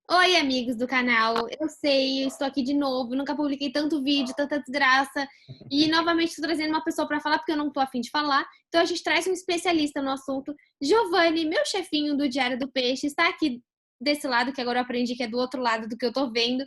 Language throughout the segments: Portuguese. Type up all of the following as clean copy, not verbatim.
Oi, amigos do canal. Eu sei, eu estou aqui de novo. Nunca publiquei tanto vídeo, tanta desgraça. E novamente estou trazendo uma pessoa para falar, porque eu não estou afim de falar. Então a gente traz um especialista no assunto. Giovanni, meu chefinho do Diário do Peixe, está aqui desse lado, que agora eu aprendi que é do outro lado do que eu estou vendo.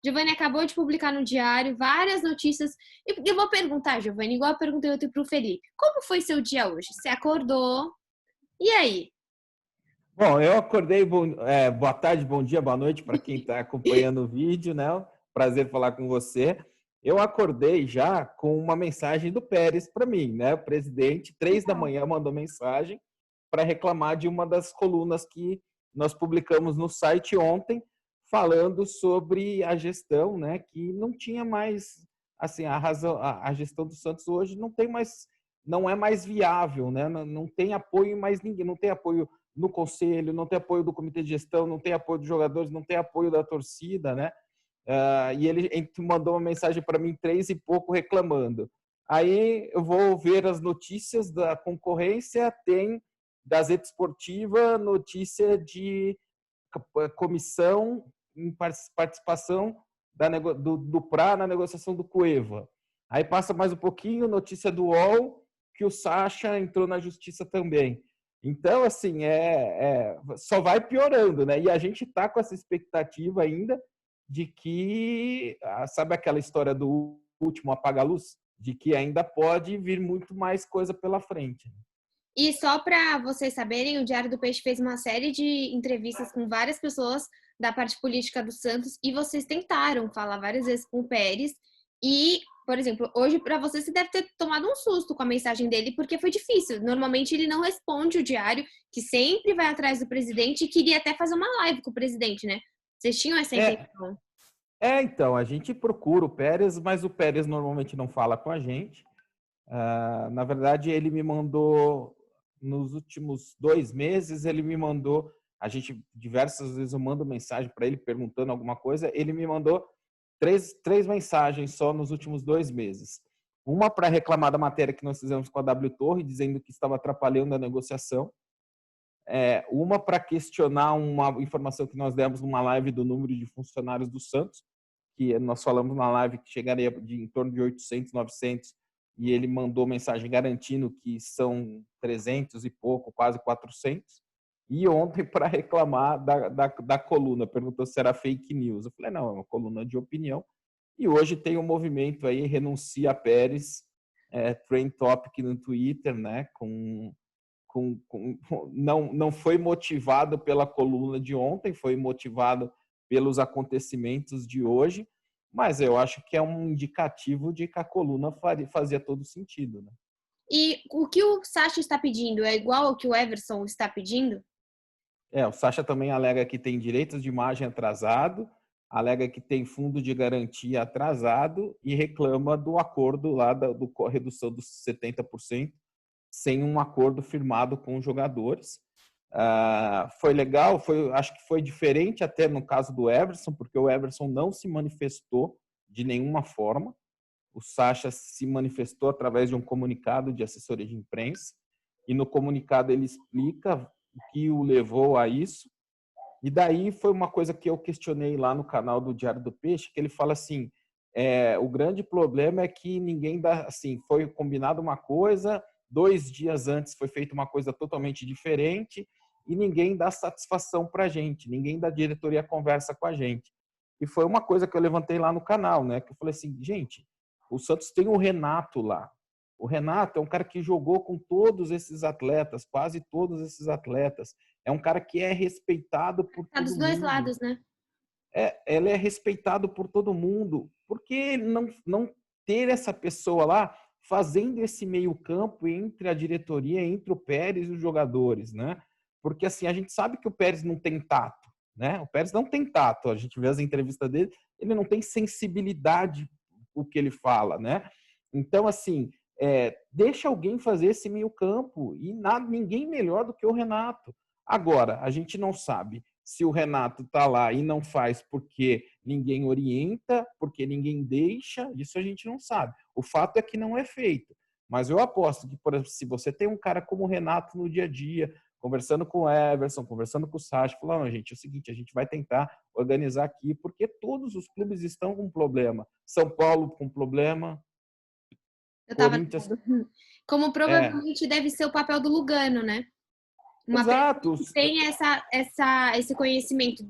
Giovanni acabou de publicar no Diário várias notícias. E eu vou perguntar, Giovanni, igual eu perguntei ontem para o Felipe: como foi seu dia hoje? Você acordou? E aí? Bom, eu acordei, boa tarde, bom dia, boa noite para quem está acompanhando o vídeo, né? Prazer falar com você. Eu acordei já com uma mensagem do Pérez para mim, né? O presidente, 3 da manhã, mandou mensagem para reclamar de uma das colunas que nós publicamos no site ontem, falando sobre a gestão, né? Que não tinha mais, assim, a razão, a gestão do Santos hoje não tem mais, não é mais viável, né? Não tem apoio mais ninguém, não tem apoio no conselho, não tem apoio do comitê de gestão, não tem apoio dos jogadores, não tem apoio da torcida, né? E ele mandou uma mensagem para mim 3 e pouco reclamando. Aí eu vou ver as notícias da concorrência, tem Gazeta Esportiva, notícia de comissão em participação do PRA na negociação do Cueva. Aí passa mais um pouquinho, notícia do UOL, que o Sacha entrou na justiça também. Então, assim, só vai piorando, né? E a gente está com essa expectativa ainda de que, sabe aquela história do último apaga-luz? De que ainda pode vir muito mais coisa pela frente. E só para vocês saberem, o Diário do Peixe fez uma série de entrevistas com várias pessoas da parte política do Santos e vocês tentaram falar várias vezes com o Pérez. E, por exemplo, hoje para você, você deve ter tomado um susto com a mensagem dele, porque foi difícil. Normalmente ele não responde o Diário, que sempre vai atrás do presidente e queria até fazer uma live com o presidente, né? Vocês tinham essa É, intenção? então, a gente procura o Pérez, mas o Pérez normalmente não fala com a gente. Na verdade, ele me mandou, nos últimos 2 meses, ele me mandou, a gente, diversas vezes eu mando mensagem para ele perguntando alguma coisa, ele me mandou três mensagens só nos últimos 2 meses. Uma para reclamar da matéria que nós fizemos com a W Torre, dizendo que estava atrapalhando a negociação. Uma para questionar uma informação que nós demos numa live do número de funcionários do Santos, que nós falamos na live que chegaria de em torno de 800, 900, e ele mandou mensagem garantindo que são 300 e pouco, quase 400. E ontem, para reclamar da coluna, perguntou se era fake news. Eu falei, não, é uma coluna de opinião. E hoje tem um movimento aí, Renuncia Pérez, Trend Topic no Twitter, né, não foi motivado pela coluna de ontem, foi motivado pelos acontecimentos de hoje, mas eu acho que é um indicativo de que a coluna fazia todo sentido, né? E o que o Sacha está pedindo é igual ao que o Everson está pedindo? O Sacha também alega que tem direitos de imagem atrasado, alega que tem fundo de garantia atrasado e reclama do acordo lá do redução dos 70% sem um acordo firmado com os jogadores. Foi legal, acho que foi diferente até no caso do Everson, porque o Everson não se manifestou de nenhuma forma. O Sacha se manifestou através de um comunicado de assessoria de imprensa, e no comunicado ele explica o que o levou a isso. E daí foi uma coisa que eu questionei lá no canal do Diário do Peixe, que ele fala assim, o grande problema é que ninguém dá, assim, foi combinado uma coisa, 2 dias antes foi feita uma coisa totalmente diferente e ninguém dá satisfação para a gente, ninguém da diretoria conversa com a gente. E foi uma coisa que eu levantei lá no canal, né? Que eu falei assim, gente, o Santos tem o Renato lá. O Renato é um cara que jogou com todos esses atletas, quase todos esses atletas. É um cara que é respeitado por Tá todo dos dois mundo. lados, né? Ele é respeitado por todo mundo. Por que não ter essa pessoa lá fazendo esse meio campo entre a diretoria, entre o Pérez e os jogadores, né? Porque assim, a gente sabe que o Pérez não tem tato, né? O Pérez não tem tato. A gente vê as entrevistas dele, ele não tem sensibilidade o que ele fala, né? Então, assim, deixa alguém fazer esse meio campo e ninguém melhor do que o Renato. Agora, a gente não sabe se o Renato está lá e não faz porque ninguém orienta, porque ninguém deixa, isso a gente não sabe. O fato é que não é feito. Mas eu aposto que, por exemplo, se você tem um cara como o Renato no dia a dia, conversando com o Everson, conversando com o Sacha, falou, não, gente, é o seguinte, a gente vai tentar organizar aqui, porque todos os clubes estão com problema. São Paulo com problema, Eu tava Corinthians... como É, provavelmente deve ser o papel do Lugano, né? Uma pessoa exato. que tem esse conhecimento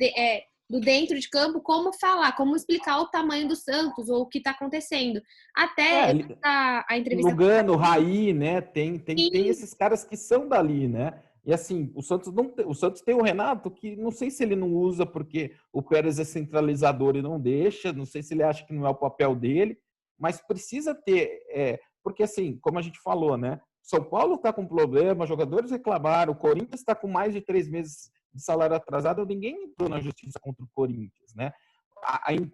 do dentro de campo, como falar, como explicar o tamanho do Santos ou o que está acontecendo. Até É, a entrevista. Lugano, Raí, né? Tem Sim, esses caras que são dali, né? E assim, o Santos tem o Renato, que não sei se ele não usa porque o Pérez é centralizador e não deixa, não sei se ele acha que não é o papel dele, mas precisa ter, porque assim, como a gente falou, né? São Paulo está com problema, jogadores reclamaram, o Corinthians está com mais de 3 meses de salário atrasado, ninguém entrou na justiça contra o Corinthians, né?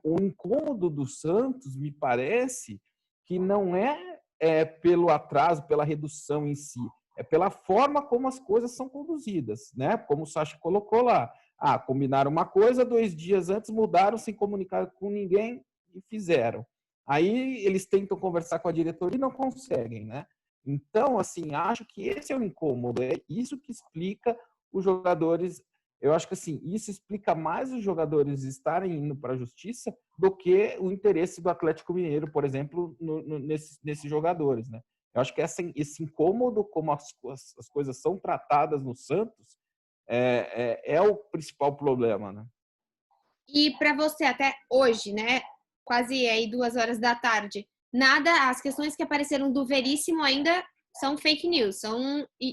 O incômodo do Santos, me parece, que não é pelo atraso, pela redução em si, é pela forma como as coisas são conduzidas, né? Como o Sacha colocou lá. Ah, combinaram uma coisa, 2 dias antes mudaram sem comunicar com ninguém e fizeram. Aí eles tentam conversar com a diretoria e não conseguem, né? Então, assim, acho que esse é o incômodo, é isso que explica os jogadores. Eu acho que assim, isso explica mais os jogadores estarem indo para a justiça do que o interesse do Atlético Mineiro, por exemplo, nesses jogadores, né? Eu acho que esse incômodo, como as coisas são tratadas no Santos, é o principal problema, né? e para você, até hoje, né? Quase aí 2 horas da tarde, nada, as questões que apareceram do Veríssimo ainda são fake news,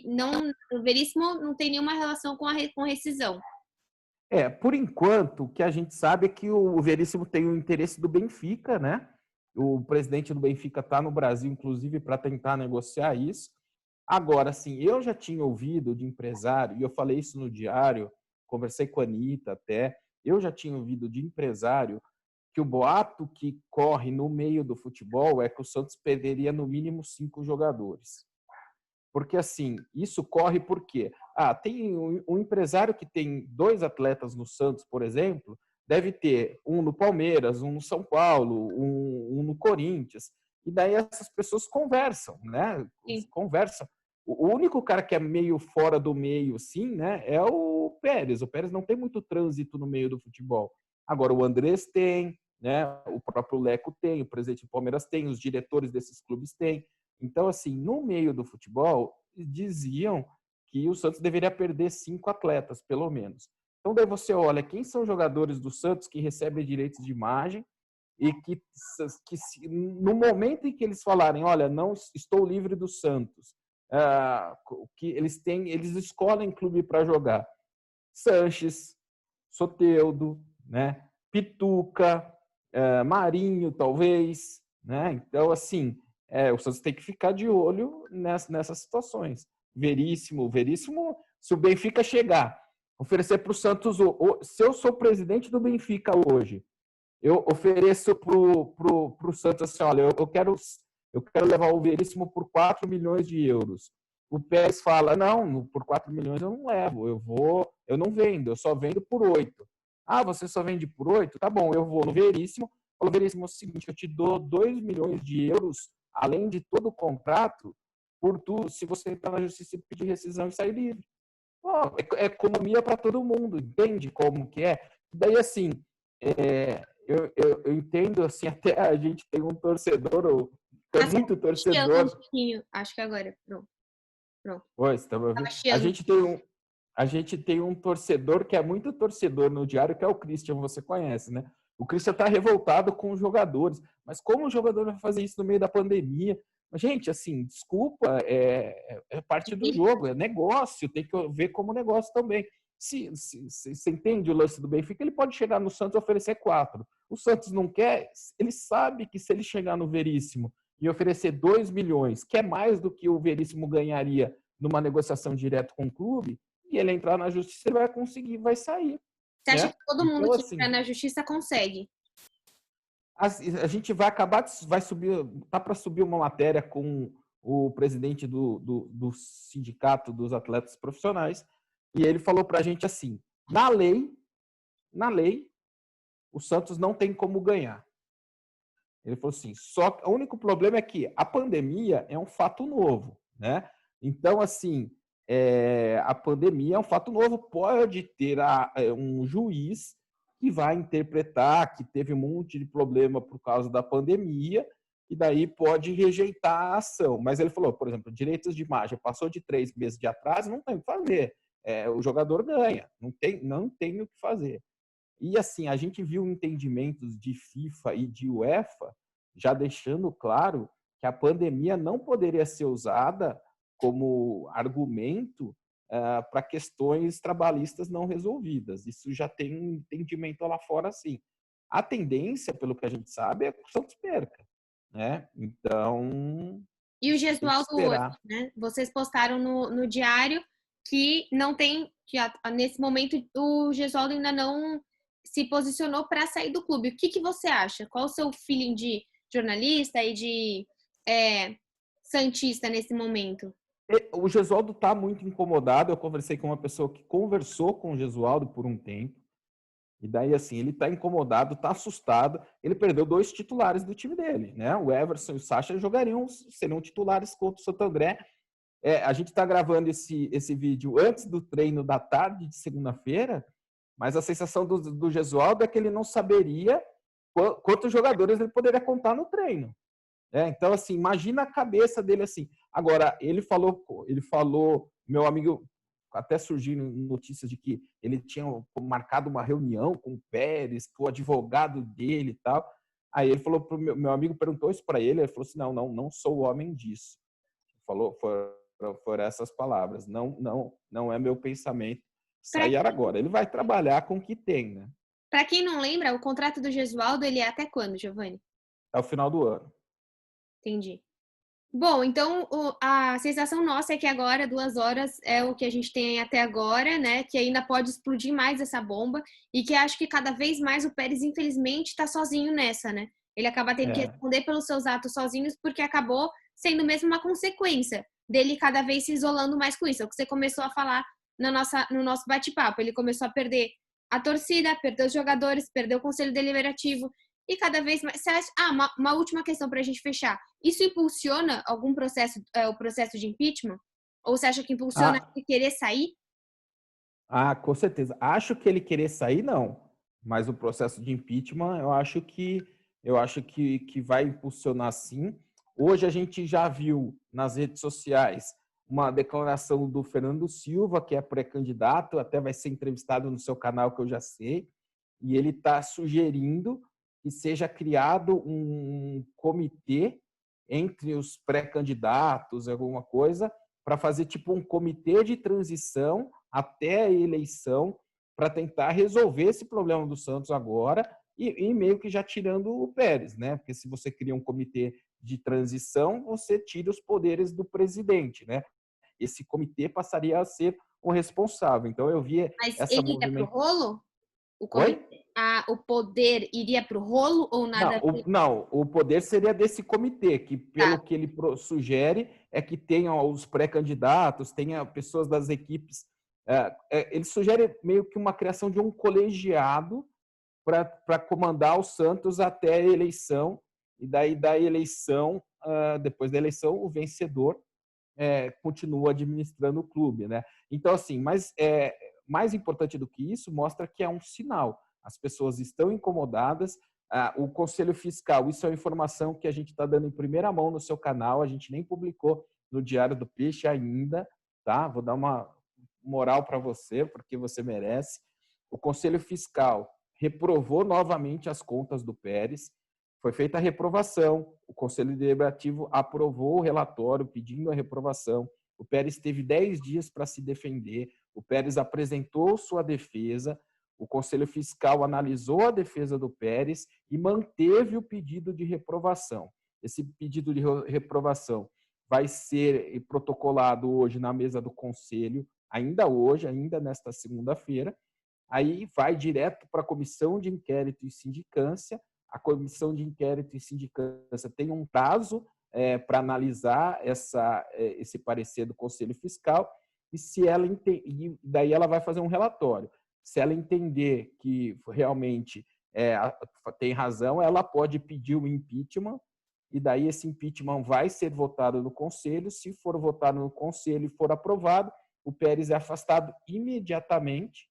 não, o Veríssimo não tem nenhuma relação com rescisão. Por enquanto, o que a gente sabe é que o Veríssimo tem o interesse do Benfica, né? O presidente do Benfica está no Brasil, inclusive, para tentar negociar isso. Agora, assim, eu já tinha ouvido de empresário, e eu falei isso no diário, conversei com a Anitta até, eu já tinha ouvido de empresário que o boato que corre no meio do futebol é que o Santos perderia no mínimo 5 jogadores. Porque, assim, isso corre por quê? Tem um empresário que tem 2 atletas no Santos, por exemplo, deve ter um no Palmeiras, um no São Paulo, um no Corinthians. E daí essas pessoas conversam, né? Sim. Conversam. O único cara que é meio fora do meio, sim, né? É o Pérez. O Pérez não tem muito trânsito no meio do futebol. Agora, o Andrés tem, né? O próprio Leco tem, o presidente do Palmeiras tem, os diretores desses clubes têm. Então, assim, no meio do futebol, diziam que o Santos deveria perder 5 atletas, pelo menos. Então, daí você olha quem são os jogadores do Santos que recebem direitos de imagem e que no momento em que eles falarem, olha, não estou livre do Santos, que eles escolhem clube para jogar. Sanches, Soteldo, né? Pituca, Marinho, talvez, né? Então, assim, o Santos tem que ficar de olho nessas situações. Veríssimo, se o Benfica chegar, oferecer para o Santos, se eu sou presidente do Benfica hoje, eu ofereço para o Santos assim, olha, eu quero levar o Veríssimo por 4 milhões de euros. O Pérez fala, não, por 4 milhões eu não levo, eu não vendo, eu só vendo por 8. Você só vende por 8? Tá bom, eu vou no Veríssimo, falo, Veríssimo, é o seguinte, eu te dou 2 milhões de euros, além de todo o contrato, se você entrar na justiça e pedir rescisão e sair livre. É economia para todo mundo, entende como que é? Daí, assim, eu entendo, assim, até a gente tem um torcedor, é Tá muito chiando um torcedor. pouquinho. Acho que agora. Pronto. Pronto. Oi, você tá me Tava ouvindo? chiando. A gente tem um torcedor que é muito torcedor no diário, que é o Christian, você conhece, né? O Christian tá revoltado com os jogadores. Mas como o jogador vai fazer isso no meio da pandemia? Gente, assim, desculpa, é parte do jogo, é negócio, tem que ver como negócio também. Se você entende o lance do Benfica, ele pode chegar no Santos e oferecer 4. O Santos não quer, ele sabe que se ele chegar no Veríssimo e oferecer 2 milhões, que é mais do que o Veríssimo ganharia numa negociação direta com o clube, e ele entrar na justiça, ele vai conseguir, vai sair, Você acha né? que todo mundo Então, que entrar assim, na justiça consegue? a gente vai acabar, vai subir, tá para subir uma matéria com o presidente do sindicato dos atletas profissionais, e ele falou para a gente assim, na lei, o Santos não tem como ganhar. Ele falou assim, só o único problema é que a pandemia é um fato novo, né? Então, assim, a pandemia é um fato novo, pode ter um juiz que vai interpretar que teve um monte de problema por causa da pandemia e daí pode rejeitar a ação. Mas ele falou, por exemplo, direitos de imagem, passou de 3 meses de atraso, não tem o que fazer. O jogador ganha, não tem o que fazer. E assim, a gente viu entendimentos de FIFA e de UEFA já deixando claro que a pandemia não poderia ser usada como argumento para questões trabalhistas não resolvidas. Isso já tem um entendimento lá fora, sim. A tendência, pelo que a gente sabe, é que o Santos perca, né? Então, E o tem que Gesualdo hoje, esperar. né? Vocês postaram no diário que não tem, que nesse momento o Gesualdo ainda não se posicionou para sair do clube. O que você acha? Qual o seu feeling de jornalista e de santista nesse momento? O Gesualdo está muito incomodado. Eu conversei com uma pessoa que conversou com o Gesualdo por um tempo. E daí, assim, ele está incomodado, está assustado. Ele perdeu 2 titulares do time dele, né? O Everson e o Sacha seriam titulares contra o Santo André. A gente está gravando esse vídeo antes do treino da tarde de segunda-feira, mas a sensação do Gesualdo é que ele não saberia quantos jogadores ele poderia contar no treino. Então, assim, imagina a cabeça dele assim. Agora, ele falou, meu amigo, até surgiram notícias de que ele tinha marcado uma reunião com o Pérez, com o advogado dele e tal. Aí ele falou, meu amigo perguntou isso para ele falou assim, não sou o homem disso. Falou, foram essas palavras. Não é meu pensamento sair agora. Ele vai trabalhar com o que tem, né? Para quem não lembra, o contrato do Gesualdo, ele é até quando, Giovanni? É o final do ano. Entendi. Bom, então a sensação nossa é que agora 2 horas é o que a gente tem até agora, né? Que ainda pode explodir mais essa bomba e que acho que cada vez mais o Pérez, infelizmente, está sozinho nessa, né? Ele acaba tendo que responder pelos seus atos sozinhos porque acabou sendo mesmo uma consequência dele cada vez se isolando mais com isso. É o que você começou a falar no nosso bate-papo. Ele começou a perder a torcida, perder os jogadores, perder o conselho deliberativo. E cada vez mais. Você acha, uma última questão para a gente fechar. Isso impulsiona algum processo, o processo de impeachment? Ou você acha que impulsiona ele querer sair? Com certeza. Acho que ele querer sair, não. Mas o processo de impeachment, eu acho que vai impulsionar sim. Hoje a gente já viu nas redes sociais uma declaração do Fernando Silva, que é pré-candidato, até vai ser entrevistado no seu canal, que eu já sei, e ele está sugerindo que seja criado um comitê entre os pré-candidatos, alguma coisa, para fazer tipo um comitê de transição até a eleição para tentar resolver esse problema do Santos agora e meio que já tirando o Pérez, né? Porque se você cria um comitê de transição, você tira os poderes do presidente, né? Esse comitê passaria a ser o responsável. Então eu vi Mas essa ele iria para o movimentação. rolo? Oi? O poder iria para o rolo ou nada? Não, o poder seria desse comitê, que Tá. pelo que ele sugere é que tenham os pré-candidatos, tenha pessoas das equipes. Ele sugere meio que uma criação de um colegiado para comandar o Santos até a eleição, e daí da eleição, depois da eleição, o vencedor continua administrando o clube, né? Então, assim, mas mais importante do que isso, mostra que é um sinal. As pessoas estão incomodadas. O Conselho Fiscal, isso é uma informação que a gente está dando em primeira mão no seu canal, a gente nem publicou no Diário do Peixe ainda, tá? Vou dar uma moral para você, porque você merece. O Conselho Fiscal reprovou novamente as contas do Pérez. Foi feita a reprovação, o Conselho Deliberativo aprovou o relatório pedindo a reprovação. O Pérez teve 10 dias para se defender, o Pérez apresentou sua defesa, o Conselho Fiscal analisou a defesa do Pérez e manteve o pedido de reprovação. Esse pedido de reprovação vai ser protocolado hoje na mesa do Conselho, ainda hoje, ainda nesta segunda-feira. Aí vai direto para a Comissão de Inquérito e Sindicância. A Comissão de Inquérito e Sindicância tem um prazo para analisar esse parecer do Conselho Fiscal e daí ela vai fazer um relatório. Se ela entender que realmente tem razão, ela pode pedir o impeachment e daí esse impeachment vai ser votado no Conselho. Se for votado no Conselho e for aprovado, o Pérez é afastado imediatamente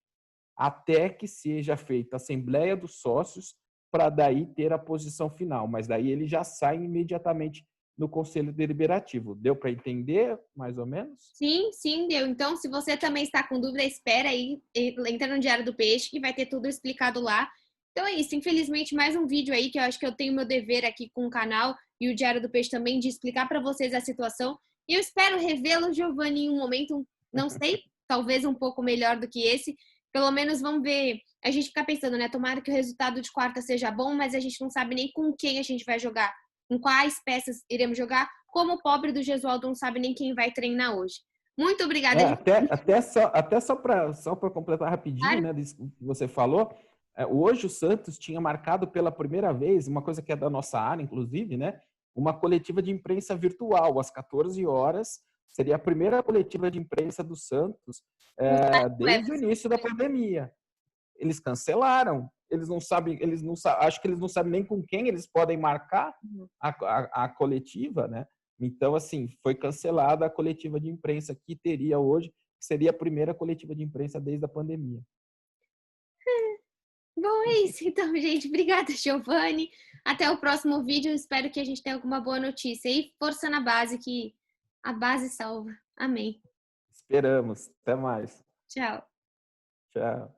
até que seja feita a Assembleia dos Sócios para daí ter a posição final. Mas daí ele já sai imediatamente no Conselho Deliberativo. Deu para entender, mais ou menos? Sim, sim, deu. Então, se você também está com dúvida, espera aí, entra no Diário do Peixe, que vai ter tudo explicado lá. Então é isso. Infelizmente, mais um vídeo aí, que eu acho que eu tenho meu dever aqui com o canal e o Diário do Peixe também, de explicar para vocês a situação. E eu espero revê-lo, Giovanni, em um momento, não sei, talvez um pouco melhor do que esse. Pelo menos vamos ver. A gente fica pensando, né? Tomara que o resultado de quarta seja bom, mas a gente não sabe nem com quem a gente vai jogar, com quais peças iremos jogar, como o pobre do Gesualdo não sabe nem quem vai treinar hoje. Muito obrigada, Até só para completar rapidinho, Giovanni. né, disso que você falou, hoje o Santos tinha marcado pela primeira vez, uma coisa que é da nossa área, inclusive, né, uma coletiva de imprensa virtual, às 14 horas, seria a primeira coletiva de imprensa do Santos desde o início da pandemia. Eles cancelaram, eles não sabem, acho que eles não sabem nem com quem eles podem marcar a coletiva, né? Então, assim, foi cancelada a coletiva de imprensa que teria hoje, que seria a primeira coletiva de imprensa desde a pandemia. Bom, é isso então, gente. Obrigada, Giovanni. Até o próximo vídeo. Espero que a gente tenha alguma boa notícia. E força na base, que a base salva. Amém. Esperamos. Até mais. Tchau. Tchau.